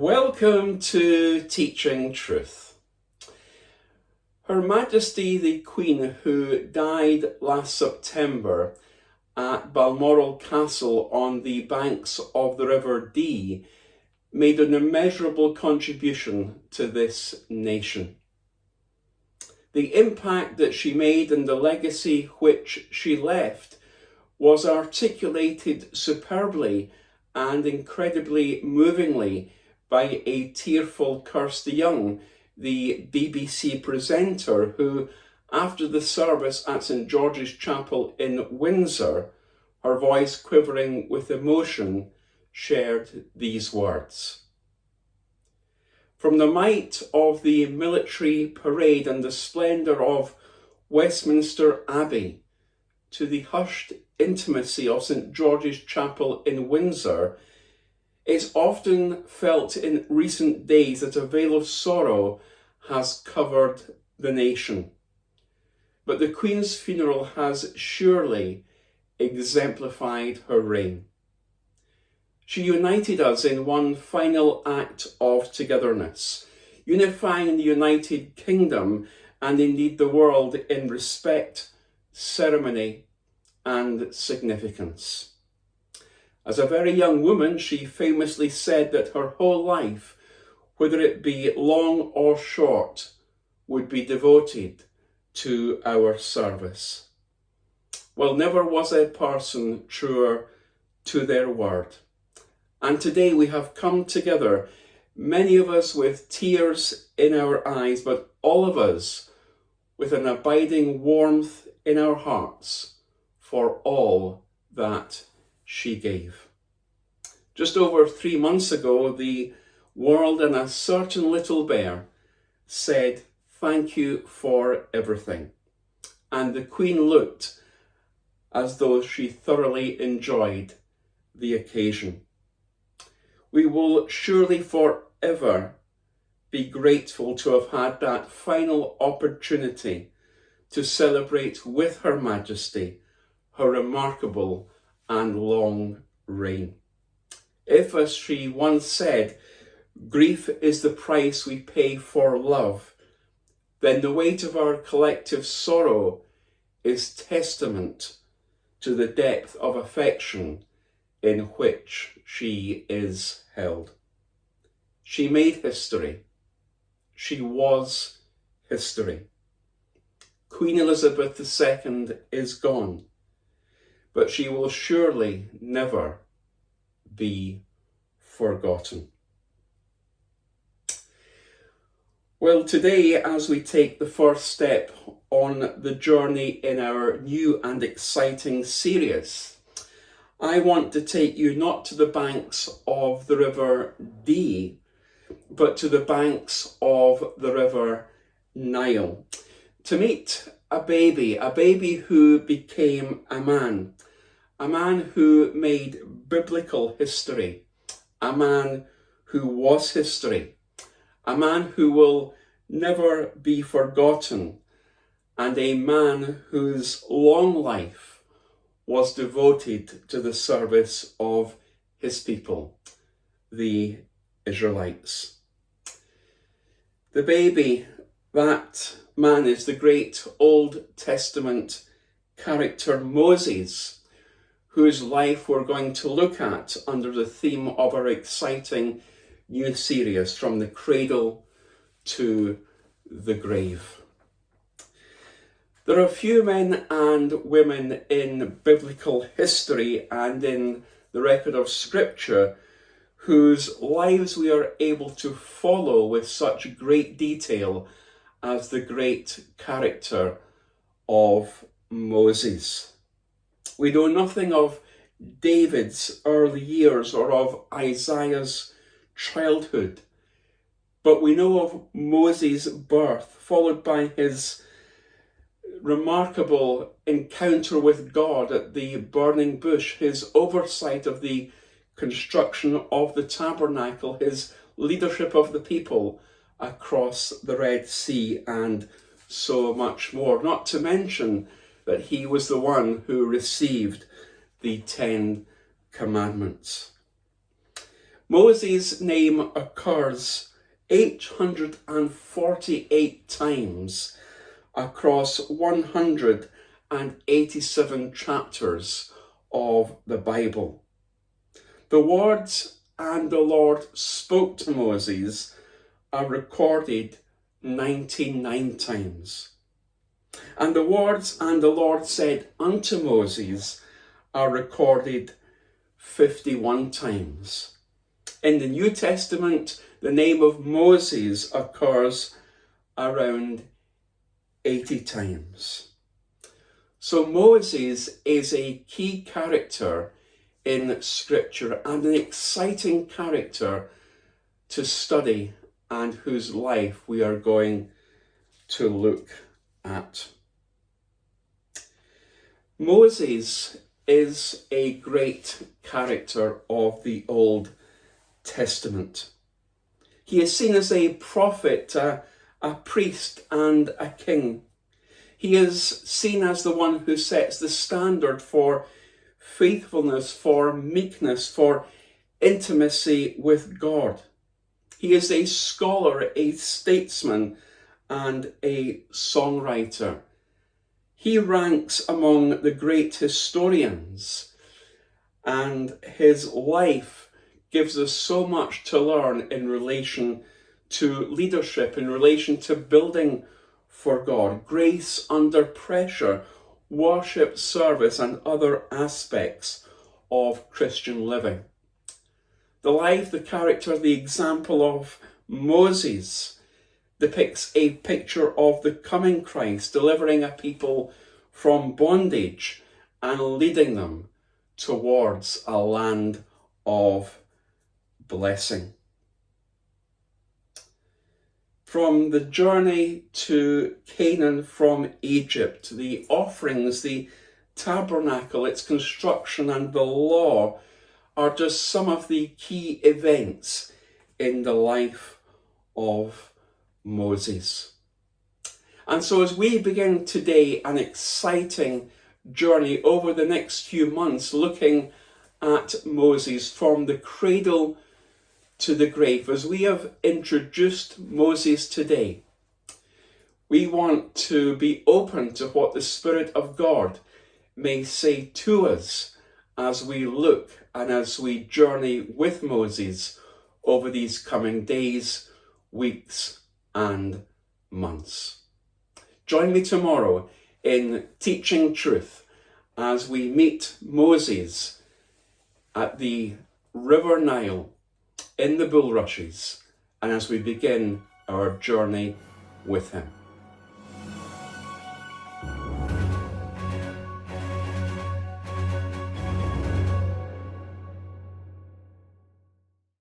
Welcome to Teaching Truth. Her Majesty the Queen, who died last September at Balmoral Castle on the banks of the River Dee, made an immeasurable contribution to this nation. The impact that she made and the legacy which she left was articulated superbly and incredibly movingly by a tearful Kirsty Young, the BBC presenter, who, after the service at St George's Chapel in Windsor, her voice quivering with emotion, shared these words. From the might of the military parade and the splendour of Westminster Abbey to the hushed intimacy of St George's Chapel in Windsor, it's often felt in recent days that a veil of sorrow has covered the nation. But the Queen's funeral has surely exemplified her reign. She united us in one final act of togetherness, unifying the United Kingdom and indeed the world in respect, ceremony, and significance. As a very young woman, she famously said that her whole life, whether it be long or short, would be devoted to our service. Well, never was a person truer to their word. And today we have come together, many of us with tears in our eyes, but all of us with an abiding warmth in our hearts for all that she gave. Just over 3 months ago, the world and a certain little bear said, "Thank you for everything." And the Queen looked as though she thoroughly enjoyed the occasion. We will surely forever be grateful to have had that final opportunity to celebrate with Her Majesty her remarkable and long reign. If, as she once said, grief is the price we pay for love, then the weight of our collective sorrow is testament to the depth of affection in which she is held. She made history. She was history. Queen Elizabeth II is gone, but she will surely never be forgotten. Well, today, as we take the first step on the journey in our new and exciting series, I want to take you not to the banks of the River Dee, but to the banks of the River Nile, to meet a baby who became a man who made biblical history, a man who was history, a man who will never be forgotten, and a man whose long life was devoted to the service of his people, the Israelites. The baby, that man, is the great Old Testament character Moses, whose life we're going to look at under the theme of our exciting new series, From the Cradle to the Grave. There are few men and women in biblical history and in the record of Scripture whose lives we are able to follow with such great detail as the great character of Moses. We know nothing of David's early years or of Isaiah's childhood, but we know of Moses' birth, followed by his remarkable encounter with God at the burning bush, his oversight of the construction of the tabernacle, his leadership of the people across the Red Sea, and so much more. Not to mention that he was the one who received the 10 Commandments. Moses' name occurs 848 times across 187 chapters of the Bible. The words "and the Lord spoke to Moses" are recorded 99 times. And the words "and the Lord said unto Moses" are recorded 51 times. In the New Testament, the name of Moses occurs around 80 times. So Moses is a key character in Scripture and an exciting character to study and whose life we are going to look at. Moses is a great character of the Old Testament. He is seen as a prophet, a priest and a king. He is seen as the one who sets the standard for faithfulness, for meekness, for intimacy with God. He is a scholar, a statesman, and a songwriter. He ranks among the great historians, and his life gives us so much to learn in relation to leadership, in relation to building for God, grace under pressure, worship, service, and other aspects of Christian living. The life, the character, the example of Moses depicts a picture of the coming Christ, delivering a people from bondage and leading them towards a land of blessing. From the journey to Canaan from Egypt, the offerings, the tabernacle, its construction, and the law are just some of the key events in the life of Moses. And so as we begin today an exciting journey over the next few months looking at Moses from the cradle to the grave, as we have introduced Moses today, we want to be open to what the Spirit of God may say to us as we look and as we journey with Moses over these coming days, weeks, and months. Join me tomorrow in Teaching Truth as we meet Moses at the River Nile in the Bulrushes and as we begin our journey with him.